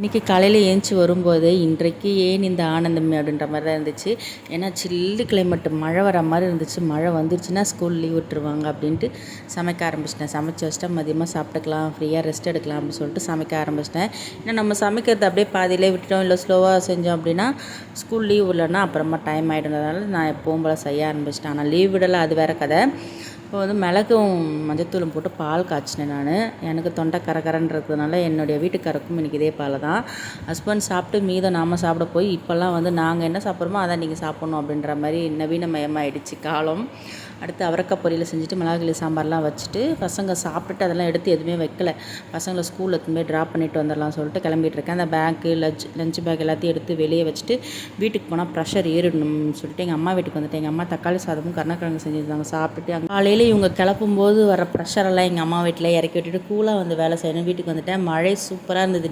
இன்றைக்கி காலையில் ஏஞ்சி வரும்போது இன்றைக்கு ஏன் இந்த ஆனந்தம் அப்படின்ற மாதிரி தான் இருந்துச்சு. ஏன்னா சில்லு கிளைமேட்டு மழை வர மாதிரி இருந்துச்சு. மழை வந்துருச்சுன்னா ஸ்கூல் லீவ் விட்டுருவாங்க அப்படின்ட்டு சமைக்க ஆரம்பிச்சிட்டேன். சமைச்சு வச்சுட்டா மதியமாக சாப்பிட்டுக்கலாம், ஃப்ரீயாக ரெஸ்ட் எடுக்கலாம் அப்படின்னு சொல்லிட்டு சமைக்க ஆரம்பிச்சிட்டேன். ஏன்னா நம்ம சமைக்கிறது அப்படியே பாதியிலே விட்டுட்டோம், இல்லை ஸ்லோவாக செஞ்சோம் அப்படின்னா ஸ்கூல் லீவ் இல்லைன்னா அப்புறமா டைம் ஆகிடுறதுனால நான் எப்பவும் போல் செய்ய ஆரம்பிச்சிட்டேன். ஆனால் லீவ் விடலை, அது வேறு கதை. இப்போ வந்து மிளகும் மஞ்சத்தூளும் போட்டு பால் காய்ச்சினேன் நான். எனக்கு தொண்டை கரகரன்றதுனால என்னுடைய வீட்டுக்காரருக்கும் இன்றைக்கி இதே பால் தான். ஹஸ்பண்ட் சாப்பிட்டு மீதம் நாம் சாப்பிட போய் இப்போல்லாம் வந்து நாங்கள் என்ன சாப்பிட்றோமோ அதான் நீங்கள் சாப்பிட்ணும் அப்படின்ற மாதிரி நவீனமயமாகிடுச்சு காலம். அடுத்து அவரைக்காய் பொரியல் செஞ்சுட்டு மிளகாய் சாம்பார்லாம் வச்சுட்டு பசங்க சாப்பிட்டுட்டு அதெல்லாம் எடுத்து எதுவுமே வைக்கல. பசங்களை ஸ்கூலில் எடுத்துன்னு ட்ராப் பண்ணிவிட்டு வந்துடலாம் சொல்லிட்டு கிளம்பிகிட்ருக்கேன். அந்த பேக்கு லஞ்ச் பேக் எல்லாத்தையும் எடுத்து வெளியே வச்சுட்டு வீட்டுக்கு போனால் ப்ரெஷர் ஏறிடணும்னு சொல்லிட்டு எங்கள் அம்மா வீட்டுக்கு வந்துட்டேன். எங்கள் அம்மா தக்காளி சாதமும் கருணக்கிழங்கு செஞ்சுருந்தாங்க. சாப்பிட்டுட்டு அங்கே காலையில் இவங்க கிளப்பும்போது வர ப்ரெஷரெல்லாம் எங்கள் அம்மா வீட்டில் இறக்கி விட்டுட்டு கூலாக வந்து வேலை செய்யணும். வீட்டுக்கு வந்துட்டேன். மழை சூப்பராக இருந்தது.